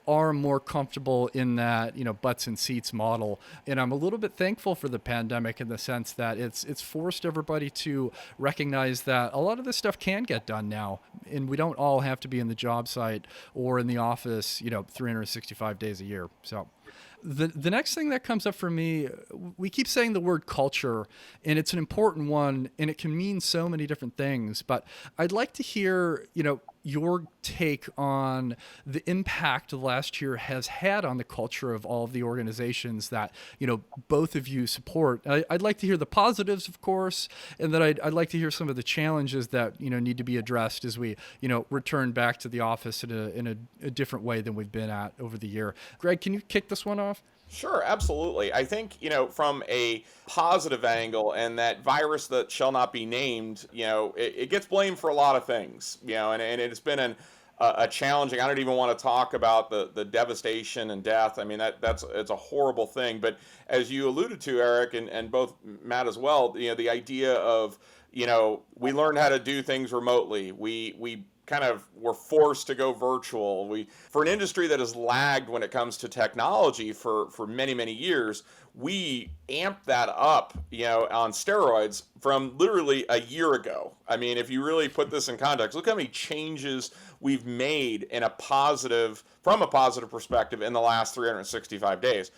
are more comfortable in that, butts and seats model. And I'm a little bit thankful for the pandemic in the sense that it's forced everybody to recognize that a lot of this stuff can get done now. And we don't all have to be in the job site or in the office, 365 days a year. So the next thing that comes up for me, we keep saying the word culture, and it's an important one, and it can mean so many different things. But I'd like to hear, your take on the impact the last year has had on the culture of all of the organizations that, both of you support. I'd like to hear the positives, of course, and then I'd like to hear some of the challenges that, need to be addressed as we, return back to the office in a different way than we've been at over the year. Gregg, can you kick this one off? Sure, absolutely. I think, from a positive angle, and that virus that shall not be named, it gets blamed for a lot of things, and it's been a challenging, I don't even want to talk about the devastation and death. I mean, it's a horrible thing. But as you alluded to, Eric, and both Matt as well, the idea of, we learned how to do things remotely. We kind of were forced to go virtual. For an industry that has lagged when it comes to technology for many, many years, we amped that up, on steroids from literally a year ago. I mean, if you really put this in context, look how many changes we've made from a positive perspective in the last 365 days.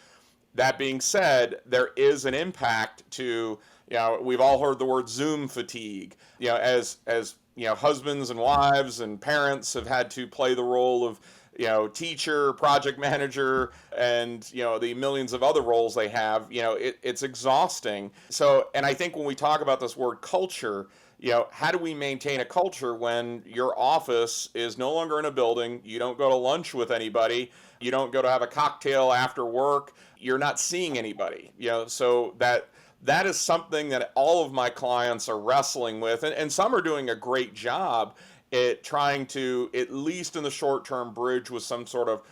That being said, there is an impact to, we've all heard the word Zoom fatigue, as husbands and wives and parents have had to play the role of, teacher, project manager, and, the millions of other roles they have, it's exhausting. So, and I think when we talk about this word culture, how do we maintain a culture when your office is no longer in a building, you don't go to lunch with anybody, you don't go to have a cocktail after work, you're not seeing anybody, so that is something that all of my clients are wrestling with, and some are doing a great job at trying to, at least in the short term, bridge with some sort of,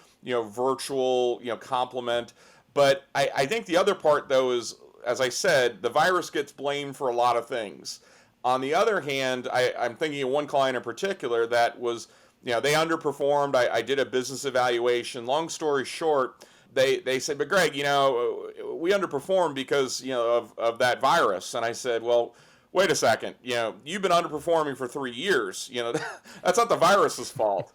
virtual, complement. But I think the other part, though, is, as I said, the virus gets blamed for a lot of things. On the other hand, I'm thinking of one client in particular that was, they underperformed. I did a business evaluation. Long story short, they said, but Gregg, we underperformed because, of that virus. And I said, well, wait a second, you've been underperforming for 3 years. That's not the virus's fault.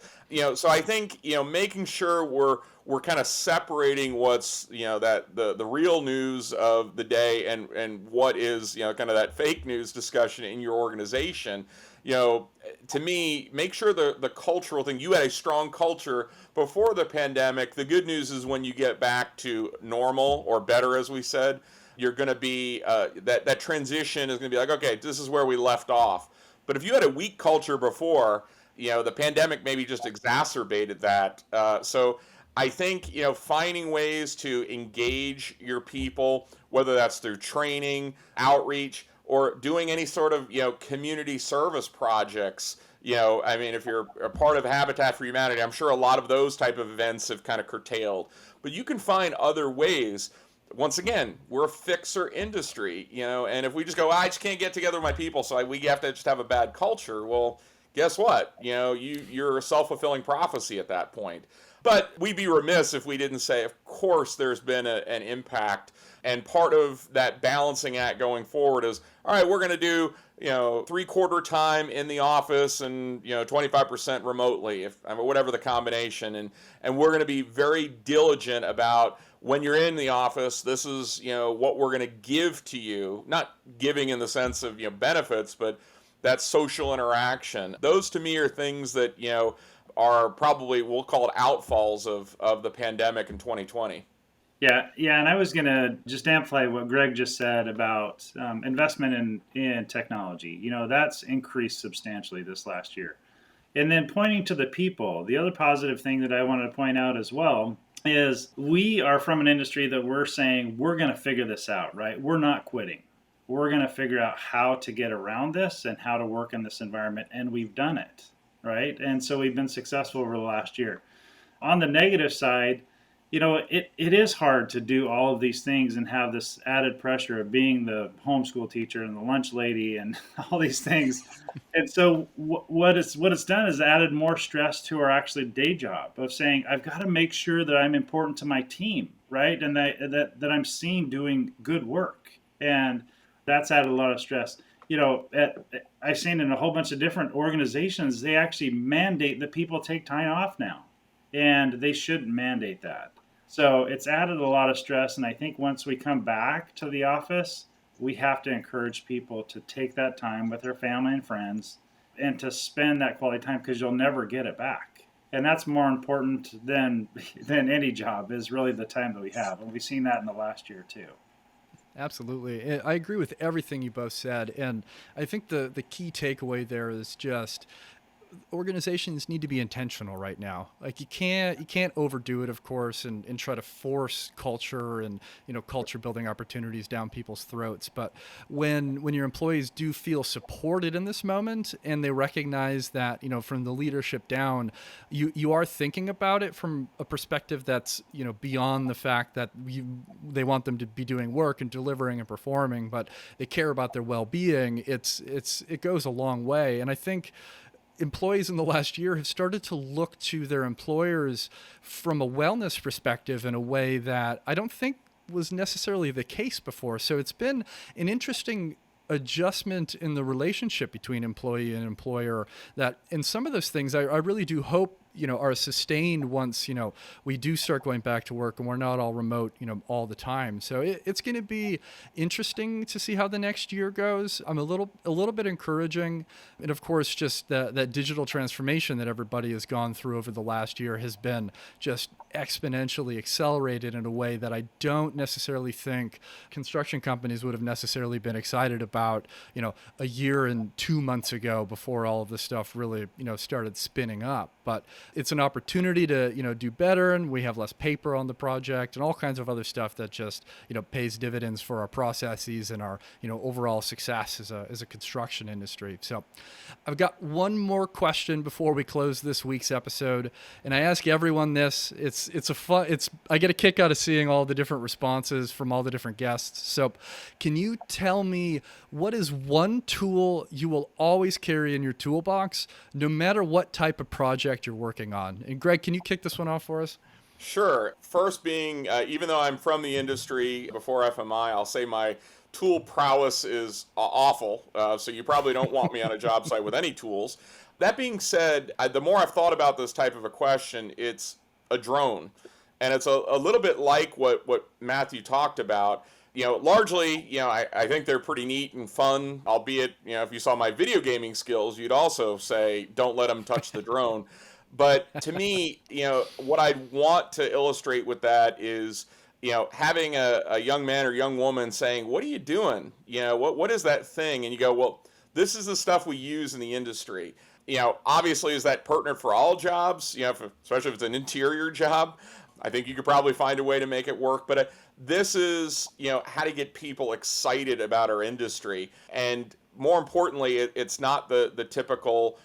So I think, making sure we're kind of separating what's, that the real news of the day and what is, kind of that fake news discussion in your organization. To me, make sure the cultural thing, you had a strong culture before the pandemic. The good news is when you get back to normal or better, as we said, you're going to be, that transition is going to be like, okay, this is where we left off. But if you had a weak culture before, the pandemic maybe just exacerbated that. So I think, finding ways to engage your people, whether that's through training, outreach, or doing any sort of, community service projects. I mean, if you're a part of Habitat for Humanity, I'm sure a lot of those type of events have kind of curtailed. But you can find other ways. once again, we're a fixer industry, and if we just go, I just can't get together with my people, so we have to just have a bad culture. Well, guess what? You're a self-fulfilling prophecy at that point. But we'd be remiss if we didn't say, of course, there's been an impact. And part of that balancing act going forward is, all right, we're going to do, 3/4 time in the office and, 25% remotely, whatever the combination. And we're going to be very diligent about when you're in the office, this is, what we're going to give to you. Not giving in the sense of, benefits, but that social interaction. Those to me are things that, are probably, we'll call it outfalls of the pandemic in 2020. Yeah, and I was going to just amplify what Gregg just said about investment in technology. That's increased substantially this last year. And then pointing to the people, the other positive thing that I wanted to point out as well is we are from an industry that we're saying we're going to figure this out, right? We're not quitting. We're going to figure out how to get around this and how to work in this environment, and we've done it, right? And so we've been successful over the last year. On the negative side, it is hard to do all of these things and have this added pressure of being the homeschool teacher and the lunch lady and all these things. And so what it's done is added more stress to our actually day job of saying, I've got to make sure that I'm important to my team, right? And that I'm seen doing good work. And that's added a lot of stress. I've seen in a whole bunch of different organizations, they actually mandate that people take time off now. And they shouldn't mandate that. So it's added a lot of stress. And I think once we come back to the office, we have to encourage people to take that time with their family and friends and to spend that quality time, because you'll never get it back. And that's more important than any job, is really the time that we have. And we've seen that in the last year too. Absolutely. I agree with everything you both said. And I think the key takeaway there is just organizations need to be intentional right now. Like you can't overdo it, of course, and try to force culture and, culture building opportunities down people's throats. But when your employees do feel supported in this moment and they recognize that, from the leadership down, you are thinking about it from a perspective that's, beyond the fact that they want them to be doing work and delivering and performing, but they care about their well-being. It goes a long way. And I think employees in the last year have started to look to their employers from a wellness perspective in a way that I don't think was necessarily the case before. So it's been an interesting adjustment in the relationship between employee and employer that in some of those things I really do hope are sustained once we do start going back to work and we're not all remote all the time. So it's going to be interesting to see how the next year goes. I'm a little bit encouraging, and of course just that digital transformation that everybody has gone through over the last year has been just exponentially accelerated in a way that I don't necessarily think construction companies would have necessarily been excited about a year and 2 months ago, before all of this stuff really started spinning up. But it's an opportunity to do better, and we have less paper on the project and all kinds of other stuff that just pays dividends for our processes and our overall success as a construction industry. So I've got one more question before we close this week's episode, and I ask everyone this. I get a kick out of seeing all the different responses from all the different guests. So can you tell me, what is one tool you will always carry in your toolbox, no matter what type of project you're working on? And Gregg, can you kick this one off for us? Sure. First being, even though I'm from the industry before FMI, I'll say my tool prowess is awful. So you probably don't want me on a job site with any tools. That being said, the more I've thought about this type of a question, it's a drone. And it's a little bit like what Matthew talked about. Largely, I think they're pretty neat and fun, albeit, if you saw my video gaming skills, you'd also say, don't let them touch the drone. But to me, what I want to illustrate with that is, having a young man or young woman saying, what are you doing? What is that thing? And you go, well, this is the stuff we use in the industry. Obviously, is that pertinent for all jobs? Especially if it's an interior job, I think you could probably find a way to make it work. But this is, how to get people excited about our industry. And more importantly, it's not the typical,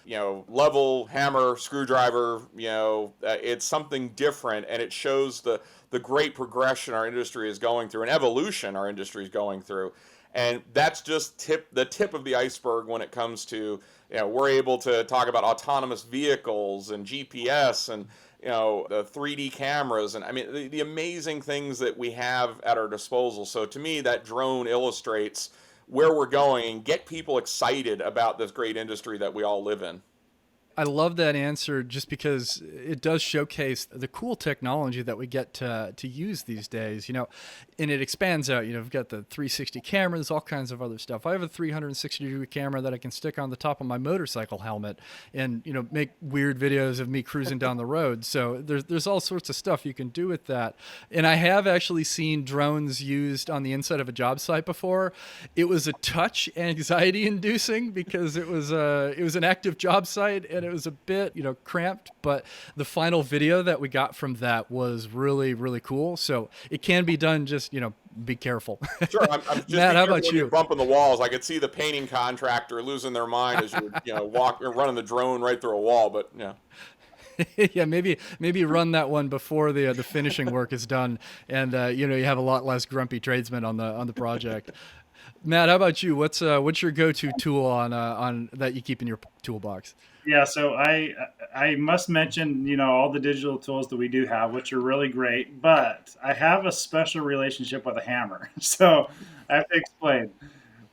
level hammer, screwdriver, it's something different, and it shows the great progression our industry is going through, and evolution our industry is going through. And that's just the tip of the iceberg when it comes to, we're able to talk about autonomous vehicles and GPS and, the 3D cameras. And I mean, the amazing things that we have at our disposal. So to me, that drone illustrates where we're going and get people excited about this great industry that we all live in. I love that answer just because it does showcase the cool technology that we get to use these days, and it expands out. We've got the 360 cameras, all kinds of other stuff. I have a 360-degree camera that I can stick on the top of my motorcycle helmet and, make weird videos of me cruising down the road. So there's all sorts of stuff you can do with that. And I have actually seen drones used on the inside of a job site before. It was a touch anxiety inducing because it was an active job site, and it was a bit, cramped, but the final video that we got from that was really, really cool. So it can be done. Just, be careful. Sure. I'm just Matt, how about you? Bumping the walls. I could see the painting contractor losing their mind as you, walk or running the drone right through a wall. But yeah, maybe run that one before the finishing work is done, and you have a lot less grumpy tradesmen on the project. Matt, how about you? What's your go-to tool on that you keep in your toolbox? Yeah, so I must mention, all the digital tools that we do have, which are really great, but I have a special relationship with a hammer. So I have to explain.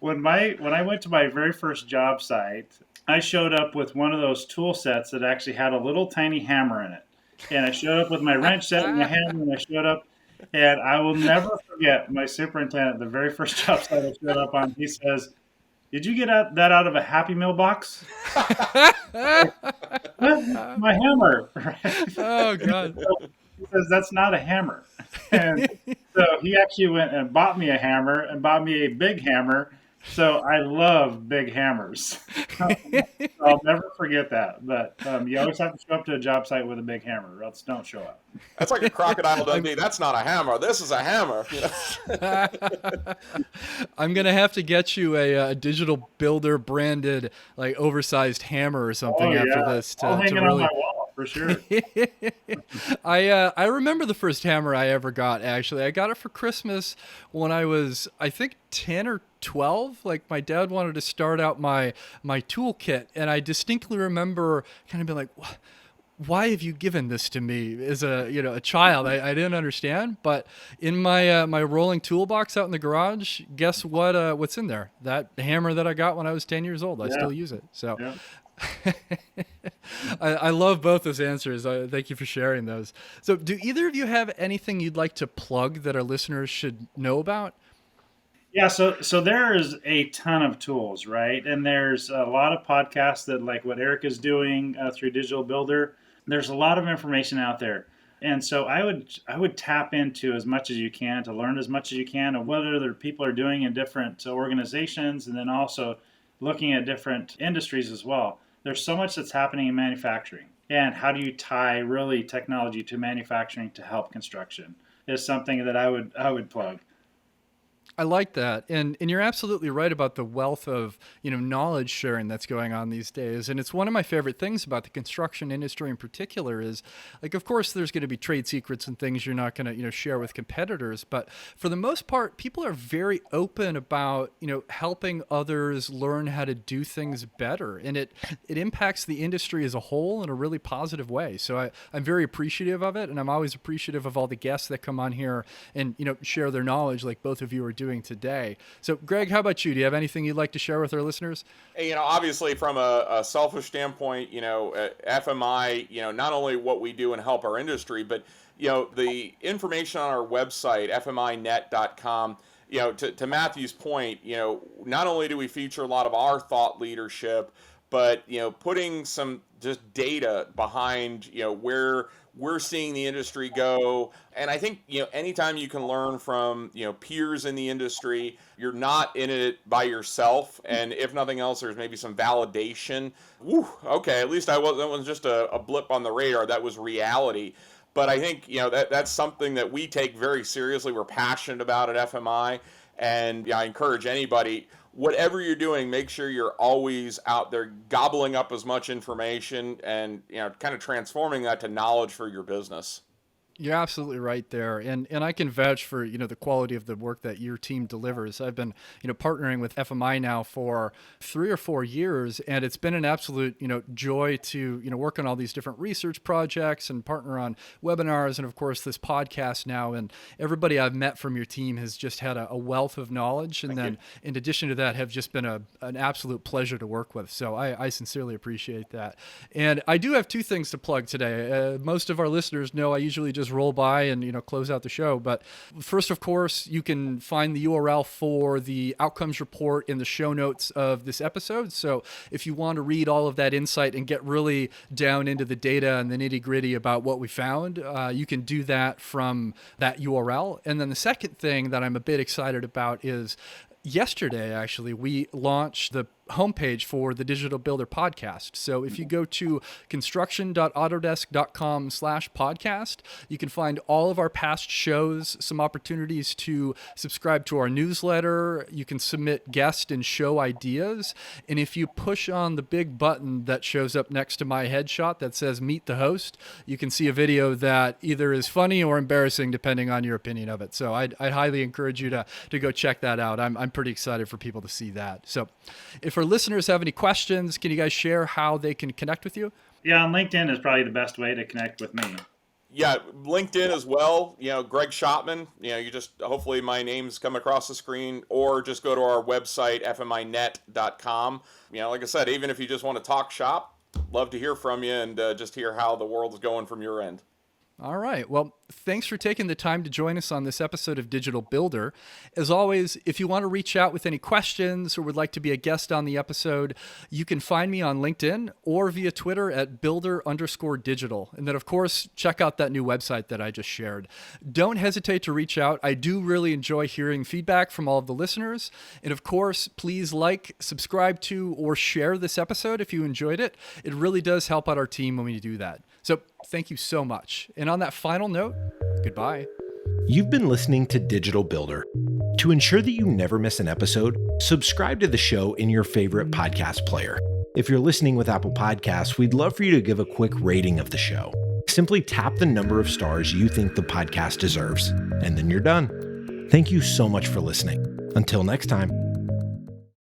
When I went to my very first job site, I showed up with one of those tool sets that actually had a little tiny hammer in it. And I showed up with my wrench set and my hammer, and I showed up, and I will never forget my superintendent, the very first job site I showed up on, he says, "Did you get that out of a Happy Meal box?" My hammer. Right? Oh, God. So he says, "That's not a hammer." And so he actually went and bought me a hammer and bought me a big hammer. So I love big hammers. I'll never forget that. But you always have to show up to a job site with a big hammer, or else don't show up. That's like a Crocodile Dundee. That's not a hammer. This is a hammer. I'm going to have to get you a digital builder branded, like, oversized hammer or something after this. I'll hang it on my wall for sure. I remember the first hammer I ever got, actually. I got it for Christmas when I was, I think, 10 or 12. Like, my dad wanted to start out my toolkit, and I distinctly remember kind of being like, why have you given this to me as a child? I didn't understand, but in my my rolling toolbox out in the garage, guess what's in there? That hammer that I got when I was 10 years old. I still use it. So yeah. I love both those answers. Thank you for sharing those. So do either of you have anything you'd like to plug that our listeners should know about? Yeah, so there's a ton of tools, right? And there's a lot of podcasts that, like what Eric is doing through Digital Builder. There's a lot of information out there. And so I would tap into as much as you can to learn as much as you can of what other people are doing in different organizations, and then also looking at different industries as well. There's so much that's happening in manufacturing. And how do you tie really technology to manufacturing to help construction is something that I would plug. I like that. And you're absolutely right about the wealth of, knowledge sharing that's going on these days. And it's one of my favorite things about the construction industry in particular is, like, of course, there's going to be trade secrets and things you're not going to, share with competitors. But for the most part, people are very open about, helping others learn how to do things better. And it impacts the industry as a whole in a really positive way. So I'm very appreciative of it. And I'm always appreciative of all the guests that come on here and, share their knowledge like both of you are doing today. So, Gregg, how about you? Do you have anything you'd like to share with our listeners? Hey, obviously from a selfish standpoint, FMI, not only what we do and help our industry, but, the information on our website, fminet.com, to Matthew's point, not only do we feature a lot of our thought leadership, but, putting some just data behind, where we're seeing the industry go. And I think, anytime you can learn from, peers in the industry, you're not in it by yourself. And if nothing else, there's maybe some validation. Woo, okay, at least that wasn't just a blip on the radar. That was reality. But I think, that's something that we take very seriously. We're passionate about at FMI. And I encourage anybody, whatever you're doing, make sure you're always out there gobbling up as much information and, kind of transforming that to knowledge for your business. You're absolutely right there. And I can vouch for, the quality of the work that your team delivers. I've been, partnering with FMI now for 3 or 4 years, and it's been an absolute, joy to, work on all these different research projects and partner on webinars and, of course, this podcast now. And everybody I've met from your team has just had a wealth of knowledge. And then in addition to that, have just been an absolute pleasure to work with. So I sincerely appreciate that. And I do have 2 things to plug today. Most of our listeners know I usually just roll by and close out the show. But first, of course, you can find the URL for the outcomes report in the show notes of this episode. So if you want to read all of that insight and get really down into the data and the nitty-gritty about what we found, you can do that from that URL. And then the second thing that I'm a bit excited about is yesterday, actually, we launched the homepage for the Digital Builder podcast. So if you go to construction.autodesk.com/podcast, you can find all of our past shows, some opportunities to subscribe to our newsletter. You can submit guest and show ideas. And if you push on the big button that shows up next to my headshot that says meet the host, you can see a video that either is funny or embarrassing, depending on your opinion of it. So I'd highly encourage you to go check that out. I'm pretty excited for people to see that. So if our listeners have any questions, can you guys share how they can connect with you? Yeah, on LinkedIn is probably the best way to connect with me. Yeah, LinkedIn as well. Gregg Schoppman. You just hopefully my name's come across the screen, or just go to our website fminet.com. Like I said, even if you just want to talk shop, love to hear from you and just hear how the world is going from your end. All right. Well, thanks for taking the time to join us on this episode of Digital Builder. As always, if you want to reach out with any questions or would like to be a guest on the episode, you can find me on LinkedIn or via Twitter at builder_digital. And then, of course, check out that new website that I just shared. Don't hesitate to reach out. I do really enjoy hearing feedback from all of the listeners. And of course, please like, subscribe to, or share this episode if you enjoyed it. It really does help out our team when we do that. So thank you so much. And on that final note, goodbye. You've been listening to Digital Builder. To ensure that you never miss an episode, subscribe to the show in your favorite podcast player. If you're listening with Apple Podcasts, we'd love for you to give a quick rating of the show. Simply tap the number of stars you think the podcast deserves, and then you're done. Thank you so much for listening. Until next time.